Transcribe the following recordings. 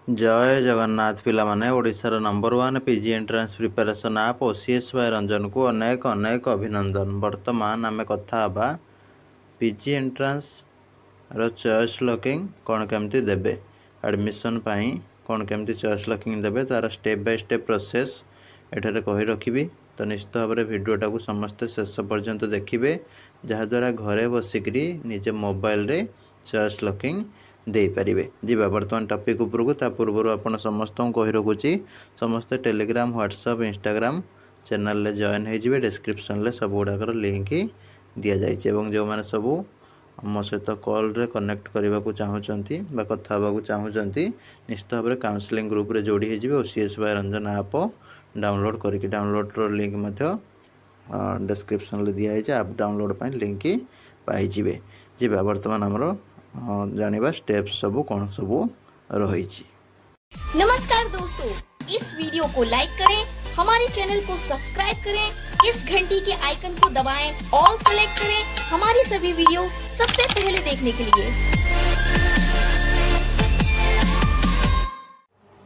जय जगन्नाथ पिला माने ओडिशार नंबर 1 पीजी एंट्रांस प्रिपरेशन आप ओसीएस बाय रंजन को अनेक अनेक अभिनंदन। वर्तमान आम कथा हबा पीजी एंट्रांस रो चॉइस लॉकिंग कौन केमती देबे, एडमिशन पाई कौन केमती चॉइस लॉकिंग देबे तार स्टेप बाय स्टेप प्रोसेस एठारे कहि रखिबी। तो निश्चित भाव में भिडियोटा को समस्ते शेष पर्यंत देखिए, जहाद्वारा घरे बसिकी निजे मोबाइल रे चॉइस लॉकिंग दे पारे। जीवा बर्तमान टॉपिक उपरकू ता पूर्व आपण समस्त कही रखुची समस्ते टेलीग्राम व्हाट्सएप इंस्टाग्राम चैनल रे जॉइन हो डिस्क्रिप्शन सब गुड़ाकर लिंक दि जाइए। जो मैंने सबू मो सहित कॉल रे कनेक्ट करने को चाहूँगी कथा हाँक चाहूँगी निश्चित भाव में काउंसलिंग ग्रुप रे जोड़ी हो ओसीएस बाय रंजन आप डाउनलोड करके डाउनलोड लिंक डिस्क्रिप्शन दिखाई आप डाउनलोड पर लिंक पाई जीवा बर्तमान आमर जानिबा स्टेप सब कौन सब रही। नमस्कार दोस्तों, इस वीडियो को लाइक करें, हमारे चैनल को सब्सक्राइब करें, इस घंटी के आइकन को दबाएं, ऑल सेलेक्ट करें हमारी सभी वीडियो सबसे पहले देखने के लिए।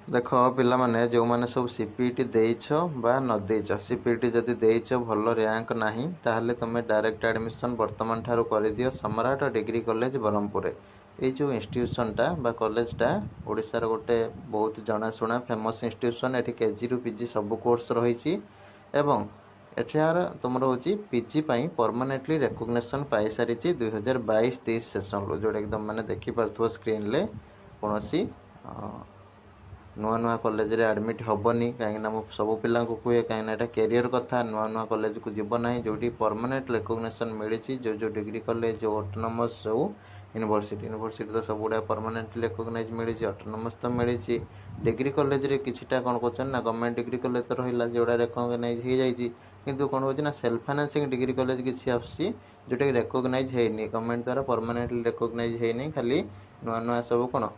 देख पिला माने जो माने सब सीपीटी देइछ बा न देइछ, सीपीटी जदि देइछ भल रैंक नाही ताहले तुम डायरेक्ट एडमिशन वर्तमान ठारू कर दियो सम्राट डिग्री कॉलेज ब्रह्मपुर। ये जो इंस्टीट्यूशनटा बा कॉलेजटा ओडिशार गोटे बहुत जनाशुना फेमस इंस्टीट्यूशन। ये केजी रु पीजी सब कोर्स रही एवं एठार तुम हूँ पीजी परमानेंटली रेकग्निशन पाई सारी 2022-23 सेसन रो जोटा एकदम मैंने देखिपे स्क्रीन ले कौन नुआ नुआ कॉलेज रे एडमिट हेनी कहीं सब पिला कहे कहीं कैरियर कथा नुआ नुआ कॉलेज को जीव ना जो परमानेंट रेकग्निशन मिली जो डिग्री कॉलेज जो ऑटोनोमस जो यूनिवर्सिटी तो सब गुड़ा परमानेंटली रेकग्नाइज मिली ऑटोनोमस तो मिली डिग्री कॉलेज रे किछिटा कौन कर गवर्नमेंट डिग्री कॉलेज तो रहा जोड़ा रेकग्नाइज हो जाए किंतु कौन हो सेल्फ फाइनेंसिंग डिग्री कॉलेज किसी आसी जोटा कि रेकग्नाइज होनी गवर्नमेंट द्वारा परमानेंटली रेकग्नाइज होनी खाली नुआ नुआ सब कौन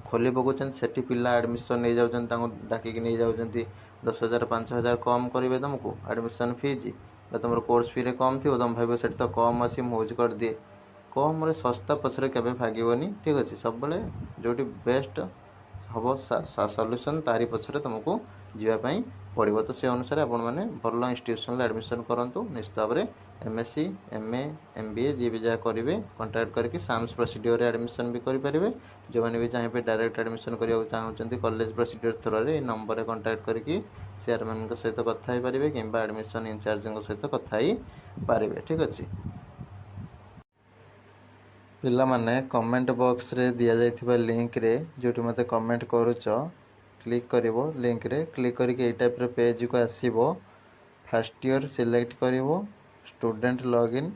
खोली पकाउछन सेठी पिला एडमिशन नहीं जाउछन डाकिक नहीं जाउछन 10,000 5,000 कम करेंगे तुमको एडमिशन फीज तुम कोर्स फी रे कम थी तुम भाव से तो कम अच्छी मौज कर दिए कम रे सस्ता पछरे केबे भागीबनी। ठीक अच्छे सब बेले जो बेस्ट हम सल्यूशन तारी पछरे तुमको जीवाई पड़ो। तो से अनुसार आपण मैंने भल इंस्टीट्यूशन एडमिशन करूँ निश्चित भाव में एमएससी एमए एमबीए जी भी जहाँ करेंगे कंटाक्ट करके साम्स प्रोसीड्योर एडमिशन भी करेंगे। जो मैंने भी चाहिए डायरेक्ट एडमिशन करने चाहते कॉलेज प्रोसीड्योर थ्रो रे नंबर कंटाक्ट करके चेयरमैन सहित कथा हो पारे कि एडमिशन इंचार्ज सहित कथा ही पारे। ठीक अच्छे पिला माने कमेंट बॉक्स रे दिया जाइथिबा लिंक रे जोटी मते कमेंट करूच क्लिक करिवो लिंक रे क्लिक करके ए टाइप रे पेज को आसीबो। फर्स्ट ईयर सिलेक्ट करिवो स्टूडेंट लॉगिन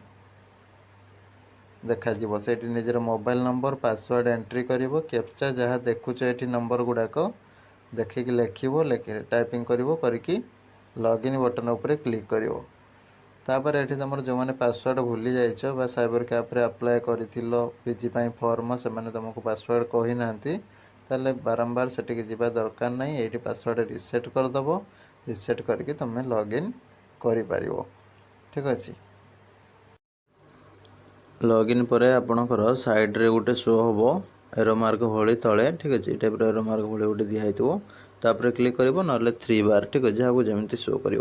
देखा जीवो सेठी निजर मोबाइल नंबर पासवर्ड एंट्री करिवो कैप्चा जहाँ देखुच एठी नंबर गुड़ाक देखिक लिखिवो टाइपिंग करिवो करके लॉगिन बटन उपरे क्लिक करिवो। तापर ये तुम जो मैंने पासवर्ड भूली जाइछ बा साइबर कैफ रे अप्लाई करिथिलो पीजी फॉर्म से मैंने तुमको पासवर्ड कही ना ताले बारंबार सेटिक जीवा दरकार नहीं ये पासवर्ड रिसेट करदेव रिसेट करके तुम लॉगिन कर। ठीक अच्छे लॉगिन पर आपणकर साइड रे गोटे शो हम एरो मार्क भली तले। ठीक अच्छे टाइप एरो मार्क भली गोटे दिखाई तापर क्लिक कर ना 3 बार। ठीक अच्छे जहाँ जमी शो कर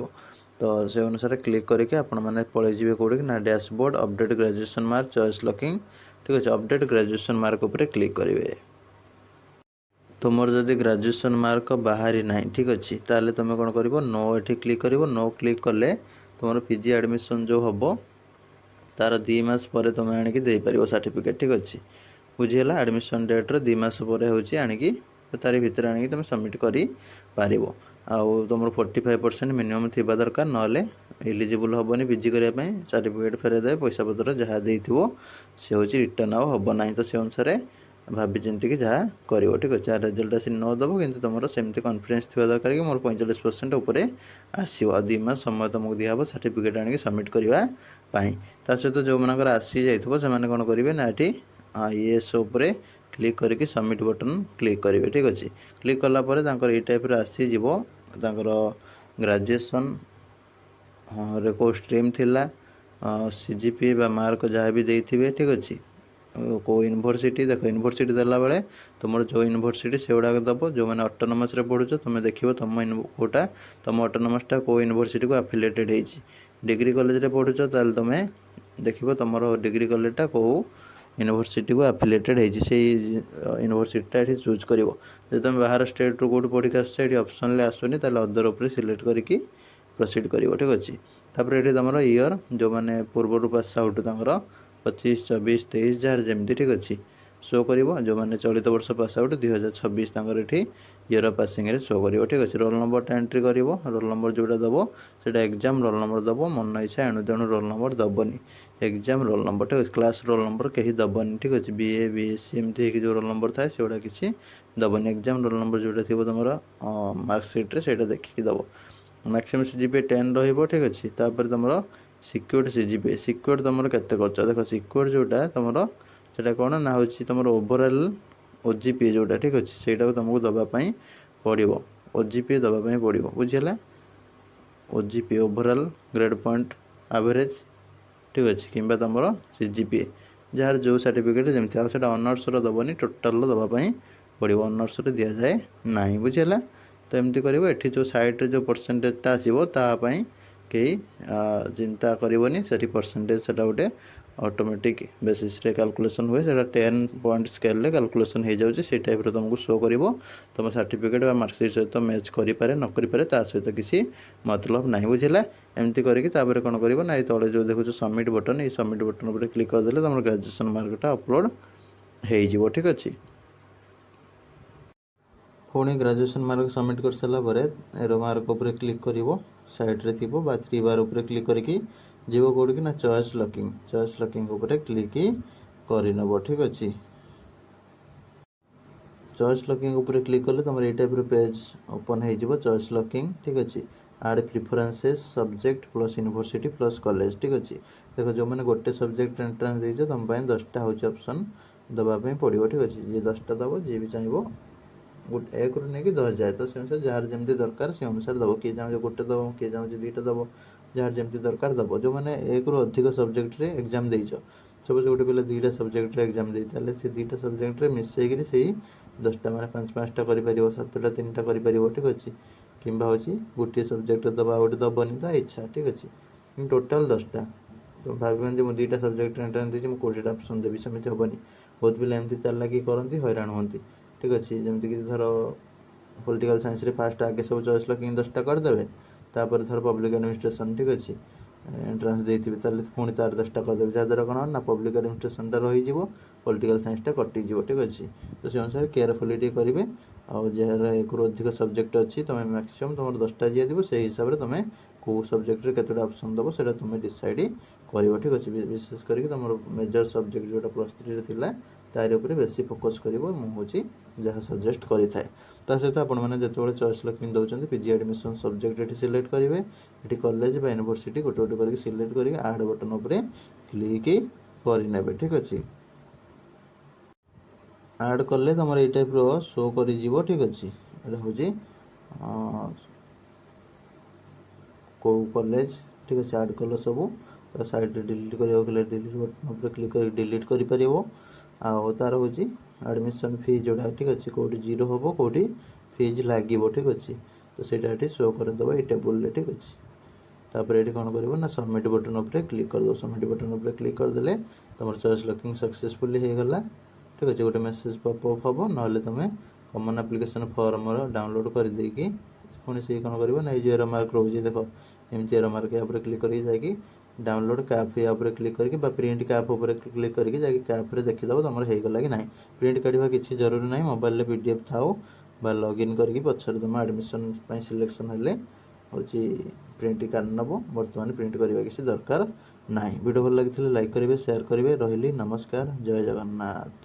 तो से अनुसार क्लिक करके आपण मैंने पलि जी कौट ना dashboard update graduation mark choice locking. ठीक अच्छे अपडेट ग्रेजुएशन मार्क उपर क्लिक करेंगे। तुम जदि ग्रेजुएशन मार्क बाहरी ना ठीक अच्छे ताले तुम कौन कर नो ये क्लिक कर नो क्लिक कले तुम पीजी एडमिशन जो हम तार 2 मास पर तुम आणिकी देपर सर्टिफिकेट। ठीक अच्छे बुझीगला एडमिशन डेट्रे 2 मास पर हो आणिकी तारी भितर आणिकी तुम सबमिट कर तुम 45% मिनिमम थी दरकार ना एलिजिबल हेनी पीजी करने सर्टिफिकेट फेरदे पैसा पतर जहाँ देथिबो से हूँ रिटर्न आउ हम ना। तो से अनुसार भाभी चिंतिक जहाँ कर। ठीक अच्छे रिजल्ट आसी न दब कि तुम सेमती कॉन्फिडेंस थी दरकार कि मोर 45% उपरे आसो 2 मास समय तुमको दिहब सर्टिफिकेट आनिक सबमिट करने सहित जो मनकर आसी जाइए से कौन करेंगे ना ये येस उपरे क्लिक करके सबमिट बटन क्लिक करेंगे। ठीक अच्छे क्लिक कलापर ये टाइप आसीज ग्रेजुएशन रे को स्ट्रीम थिला सीजीपी बा मार्क जहाँ भी देथिबे। ठीक अच्छे କେଉଁ ୟୁନିଭର୍ସିଟି ଦେଖ ୟୁନିଭର୍ସିଟି ଦେଲା ବେଳେ ତୁମର ଯେଉଁ ୟୁନିଭର୍ସିଟି ସେଗୁଡ଼ାକ ଦେବ। ଯେଉଁମାନେ ଅଟୋନମସ୍ରେ ପଢ଼ୁଛ ତୁମେ ଦେଖିବ ତୁମ କେଉଁଟା ତୁମ ଅଟୋନମସ୍ଟା କେଉଁ ୟୁନିଭର୍ସିଟିକୁ ଆଫିଲିଏଟେଡ଼୍ ହେଇଛି। ଡିଗ୍ରୀ କଲେଜରେ ପଢ଼ୁଛ ତାହେଲେ ତୁମେ ଦେଖିବ ତୁମର ଡିଗ୍ରୀ କଲେଜଟା କେଉଁ ୟୁନିଭର୍ସିଟିକୁ ଆଫିଲିଏଟେଡ଼୍ ହେଇଛି, ସେଇ ୟୁନିଭର୍ସିଟିଟା ଏଠି ଚୁଜ୍ କରିବ। ଯଦି ତୁମେ ବାହାର ଷ୍ଟେଟ୍ରୁ କେଉଁଠି ପଢ଼ିକି ଆସୁଛ ଏଠି ଅପସନ୍ରେ ଆସୁନି ତାହେଲେ ଅଦର ଉପରେ ସିଲେକ୍ଟ କରିକି ପ୍ରୋସିଡ଼୍ କରିବ। ଠିକ୍ ଅଛି। ତାପରେ ଏଠି ତୁମର ଇୟର୍ ଯେଉଁମାନେ ପୂର୍ବରୁ ପାସ୍ ଆଉଟ୍ ତାଙ୍କର 25, 24, 23 ଯାହାର ଯେମିତି ଠିକ୍ ଅଛି ଶୋ କରିବ। ଯେଉଁମାନେ ଚଳିତ ବର୍ଷ ପାସ୍ ଆଉଟ୍ 2026 ତାଙ୍କର ଏଠି ଇୟର୍ ଅଫ୍ ପାସିଂରେ ଶୋ କରିବ। ଠିକ୍ ଅଛି। ରୋଲ୍ ନମ୍ବରଟା ଏଣ୍ଟ୍ରି କରିବ। ରୋଲ୍ ନମ୍ବର ଯେଉଁଟା ଦେବ ସେଇଟା ଏକ୍ଜାମ୍ ରୋଲ୍ ନମ୍ବର ଦେବ। ମନ ଇଚ୍ଛା ଏଣୁ ତେଣୁ ରୋଲ୍ ନମ୍ବର ଦେବନି। ଏକ୍ଜାମ୍ ରୋଲ୍ ନମ୍ବର ଠିକ୍ ଅଛି। କ୍ଲାସ୍ ରୋଲ୍ ନମ୍ବର କେହି ଦେବନି। ଠିକ୍ ଅଛି। BA BSc ଏମିତି ହେଇକି ଯେଉଁ ରୋଲ୍ ନମ୍ବର ଥାଏ ସେଗୁଡ଼ା କିଛି ଦେବନି। ଏକ୍ଜାମ୍ ରୋଲ୍ ନମ୍ବର ଯେଉଁଟା ଥିବ ତୁମର ମାର୍କସିଟ୍ରେ ସେଇଟା ଦେଖିକି ଦେବ। ମ୍ୟାକ୍ସିମମ୍ CGPA 10 ରହିବ। ଠିକ୍ ଅଛି। ତାପରେ ତୁମର ସିକ୍ୟୁର୍ଡ଼ CGPA ସିକ୍ୟୁର୍ଡ଼ ତୁମର କେତେ କରୁଛ ଦେଖ। ସିକ୍ୟୁର୍ଡ଼ ଯେଉଁଟା ତୁମର ସେଇଟା କ'ଣ ନା ହେଉଛି ତୁମର ଓଭରାଲ୍ OGPA ଯେଉଁଟା ଠିକ୍ ଅଛି ସେଇଟାକୁ ତୁମକୁ ଦେବା ପାଇଁ ପଡ଼ିବ। OGPA ଦେବା ପାଇଁ ପଡ଼ିବ। ବୁଝିହେଲା। OGPA overall grade point average ଠିକ୍ ଅଛି କିମ୍ବା ତୁମର CGPA ଯାହାର ଯେଉଁ ସାର୍ଟିଫିକେଟ୍ ଯେମିତି ଆଉ ସେଇଟା ଅନର୍ସର ଦେବନି ଟୋଟାଲ୍ର ଦେବା ପାଇଁ ପଡ଼ିବ। ଅନର୍ସରେ ଦିଆଯାଏ ନାହିଁ। ବୁଝିହେଲା। ତ ଏମିତି କରିବ। ଏଠି ଯେଉଁ ସାଇଡ଼୍ରେ ଯେଉଁ ପରସେଣ୍ଟେଜ୍ଟା ଆସିବ ତା ପାଇଁ କେହି ଚିନ୍ତା କରିବନି। ସେଠି ପରସେଣ୍ଟେଜ୍ ସେଇଟା ଗୋଟେ ଅଟୋମେଟିକ୍ ବେସିସ୍ରେ କାଲକୁଲେସନ୍ ହୁଏ। ସେଇଟା 10 ପଏଣ୍ଟ ସ୍କେଲ୍ରେ କାଲକୁଲେସନ୍ ହେଇଯାଉଛି। ସେଇ ଟାଇପ୍ର ତୁମକୁ ଶୋ କରିବ। ତୁମ ସାର୍ଟିଫିକେଟ୍ ବା ମାର୍କସିଟ୍ ସହିତ ମ୍ୟାଚ୍ କରିପାରେ ନ କରିପାରେ ତା ସହିତ କିଛି ମତଲବ ନାହିଁ। ବୁଝିଲା। ଏମିତି କରିକି ତାପରେ କ'ଣ କରିବ ନା ଏଇ ତଳେ ଯେଉଁ ଦେଖୁଛ ସବମିଟ୍ ବଟନ୍ ଏଇ ସବମିଟ୍ ବଟନ୍ ଉପରେ କ୍ଲିକ୍ କରିଦେଲେ ତୁମର ଗ୍ରାଜୁଏସନ୍ ମାର୍କଟା ଅପଲୋଡ଼ ହେଇଯିବ। ଠିକ୍ ଅଛି। ପୁଣି ଗ୍ରାଜୁଏସନ୍ ମାର୍କ ସବମିଟ୍ କରିସାରିଲା ପରେ ଏରୋ ମାର୍କ ଉପରେ କ୍ଲିକ୍ କରିବ। ସାଇଡ଼୍ରେ ଥିବ ବା 3 ବାର୍ ଉପରେ କ୍ଲିକ୍ କରିକି ଯିବ କେଉଁଠିକି ନା ଚଏସ୍ ଲକିଂ ଉପରେ କ୍ଲିକ୍ କରିନେବ। ଠିକ୍ ଅଛି। ଚଏସ୍ ଲକିଂ ଉପରେ କ୍ଲିକ୍ କଲେ ତୁମର ଏଇ ଟାଇପ୍ର ପେଜ୍ ଓପନ୍ ହେଇଯିବ। ଚଏସ୍ ଲକିଂ ଠିକ୍ ଅଛି। Add preferences subject plus university plus college. ଠିକ୍ ଅଛି। ଦେଖ ଯେଉଁମାନେ ଗୋଟେ ସବଜେକ୍ଟ ଏଣ୍ଟ୍ରାନ୍ସ ଦେଇଛ ତୁମ ପାଇଁ 10ଟା ହେଉଛି ଅପସନ୍ ଦେବା ପାଇଁ ପଡ଼ିବ। ଠିକ୍ ଅଛି। ଯିଏ 10ଟା ଦେବ ଯିଏ ବି ଚାହିଁବ 1ରୁ ନେଇକି 10 ଯାଏ ତ ସେ ଅନୁସାରେ ଯାହାର ଯେମିତି ଦରକାର ସେ ଅନୁସାରେ ଦେବ। କିଏ ଚାହୁଁଛି ଗୋଟେ ଦେବ, କିଏ ଚାହୁଁଛି 2ଟା ଦେବ, ଯାହାର ଯେମିତି ଦରକାର ଦେବ। ଯେଉଁମାନେ 1ରୁ ଅଧିକ ସବଜେକ୍ଟରେ ଏକ୍ଜାମ୍ ଦେଇଛ ସପୋଜ୍ ଗୋଟେ ପିଲା 2ଟା ସବଜେକ୍ଟରେ ଏକ୍ଜାମ୍ ଦେଇ ତାହେଲେ ସେ 2ଟା ସବଜେକ୍ଟରେ ମିଶାଇକିରି ସେଇ 10ଟା ମାନେ 5-5ଟା କରିପାରିବ, 7ଟା 3ଟା କରିପାରିବ। ଠିକ୍ ଅଛି। କିମ୍ବା ହେଉଛି ଗୋଟିଏ ସବଜେକ୍ଟରେ ଦେବା ଆଉ ଗୋଟେ ଦେବନି ତା ଇଚ୍ଛା। ଠିକ୍ ଅଛି। କିନ୍ତୁ ଟୋଟାଲ୍ 10ଟା ତ ଭାବିବନି ଯେ ମୁଁ 2ଟା ସବଜେକ୍ଟରେ ଏଣ୍ଟ୍ରାନ୍ସ ଦେଇଛି ମୁଁ 20ଟା ଅପସନ୍ ଦେବି, ସେମିତି ହେବନି। ବହୁତ ପିଲା ଏମିତି ଚାଲାକି କରନ୍ତି, ହଇରାଣ ହୁଅନ୍ତି। ଠିକ୍ ଅଛି। ଯେମିତିକି ଧର ପଲିଟିକାଲ୍ ସାଇନ୍ସରେ ଫାଷ୍ଟ ଆଗେ ସବୁ ଚଏସ୍ ଲକିଂ 10ଟା କରିଦେବେ ତାପରେ ଧର ପବ୍ଲିକ୍ ଆଡ଼ମିନିଷ୍ଟ୍ରେସନ୍ ଠିକ୍ ଅଛି ଏଣ୍ଟ୍ରାନ୍ସ ଦେଇଥିବେ ତାହେଲେ ପୁଣି ତାର 10ଟା କରିଦେବେ। ଯାହାଦ୍ୱାରା କ'ଣ ନା ପବ୍ଲିକ୍ ଆଡ଼ମିନିଷ୍ଟ୍ରେସନ୍ଟା ରହିଯିବ, ପଲିଟିକାଲ୍ ସାଇନ୍ସଟା କଟିଯିବ। ଠିକ୍ ଅଛି। ତ ସେ ଅନୁସାରେ କେୟାରଫୁଲି ଟିକେ କରିବେ। ଆଉ ଯାହାର 1ରୁ ଅଧିକ ସବଜେକ୍ଟ ଅଛି ତୁମେ ମ୍ୟାକ୍ସିମମ୍ ତୁମର 10ଟା ଦିଆଯିବ ସେଇ ହିସାବରେ ତୁମେ କେଉଁ ସବଜେକ୍ଟରେ କେତେଟା ଅପସନ୍ ଦେବ ସେଇଟା ତୁମେ ଡିସାଇଡ଼୍ କରିବ। ଠିକ୍ ଅଛି। ବିଶେଷ କରିକି ତୁମର ମେଜର୍ ସବଜେକ୍ଟ ଯେଉଁଟା +3ରେ ଥିଲା ତାରି ଉପରେ ବେଶୀ ଫୋକସ୍ କରିବ ମୁଁ ହେଉଛି ଯାହା ସଜେଷ୍ଟ କରିଥାଏ। ତା ସହିତ ଆପଣମାନେ ଯେତେବେଳେ ଚଏସ୍ ଲକିଂ ଦେଉଛନ୍ତି PG ଆଡ଼ମିସନ୍ ସବଜେକ୍ଟ ଏଠି ସିଲେକ୍ଟ କରିବେ। ଏଠି କଲେଜ ବା ୟୁନିଭର୍ସିଟି ଗୋଟେ ଗୋଟେ କରିକି ସିଲେକ୍ଟ କରିକି ଆଡ଼୍ ବଟନ୍ ଉପରେ କ୍ଲିକ୍ କରିନେବେ। ଠିକ୍ ଅଛି। ଆଡ଼୍ କଲେ ତୁମର ଏଇ ଟାଇପ୍ର ଶୋ କରିଯିବ। ଠିକ୍ ଅଛି। ଏଇଟା ହେଉଛି କେଉଁ କଲେଜ ଠିକ୍ ଅଛି। ଆଡ଼୍ କଲେ ସବୁ ତ ସାଇଡ଼୍ରେ ଡିଲିଟ୍ କରିବାକୁ ହେଲେ ଡିଲିଟ୍ ବଟନ୍ ଉପରେ କ୍ଲିକ୍ କରିକି ଡିଲିଟ୍ କରିପାରିବ। ଆଉ ତା'ର ହେଉଛି ଆଡ଼ମିସନ୍ ଫି ଯେଉଁଟା ଠିକ୍ ଅଛି କେଉଁଠି 0 ହେବ କେଉଁଠି ଫିଜ୍ ଲାଗିବ। ଠିକ୍ ଅଛି। ତ ସେଇଟା ଏଠି ଶୋ କରିଦେବ ଏଇ ଟେବୁଲ୍ରେ। ଠିକ୍ ଅଛି। ତାପରେ ଏଠି କ'ଣ କରିବ ନା ସବମିଟ୍ ବଟନ୍ ଉପରେ କ୍ଲିକ୍ କରିଦେବ। ସବମିଟ୍ ବଟନ୍ ଉପରେ କ୍ଲିକ୍ କରିଦେଲେ ତୁମର ଚଏସ୍ ଲକିଂ ସକ୍ସେସଫୁଲି ହେଇଗଲା। ଠିକ୍ ଅଛି। ଗୋଟେ ମେସେଜ୍ ପପ୍ ହେବ ନହେଲେ ତୁମେ କମନ୍ ଆପ୍ଲିକେସନ୍ ଫର୍ମର ଡାଉନଲୋଡ଼୍ କରିଦେଇକି ପୁଣି ସେଇ କ'ଣ କରିବ ନା ଏଇ ଯେଉଁ ଏରୋ ମାର୍କ ରହୁଛି ଦେଖ ଏମିତି ଏରୋ ମାର୍କ ୟା ଉପରେ କ୍ଲିକ୍ କରିକି ଯାଇକି ଡାଉନଲୋଡ଼୍ କ୍ୟାପ୍ ୟା ଉପରେ କ୍ଲିକ୍ କରିକି ବା ପ୍ରିଣ୍ଟ କ୍ୟାପ୍ ଉପରେ କ୍ଲିକ୍ କରିକି ଯାଇକି କ୍ୟାପ୍ରେ ଦେଖିଦେବ ତୁମର ହେଇଗଲା କି ନାହିଁ। ପ୍ରିଣ୍ଟ କାଢ଼ିବା କିଛି ଜରୁରୀ ନାହିଁ। ମୋବାଇଲରେ PDF ଥାଉ ବା ଲଗ୍ଇନ୍ କରିକି ପଛରେ ତୁମ ଆଡ଼ମିସନ୍ ପାଇଁ ସିଲେକ୍ସନ୍ ହେଲେ ହେଉଛି ପ୍ରିଣ୍ଟ କାଢ଼ି ନେବ। ବର୍ତ୍ତମାନ ପ୍ରିଣ୍ଟ କରିବା କିଛି ଦରକାର ନାହିଁ। ଭିଡ଼ିଓ ଭଲ ଲାଗିଥିଲେ ଲାଇକ୍ କରିବେ, ସେୟାର କରିବେ। ରହିଲି ନମସ୍କାର। ଜୟ ଜଗନ୍ନାଥ।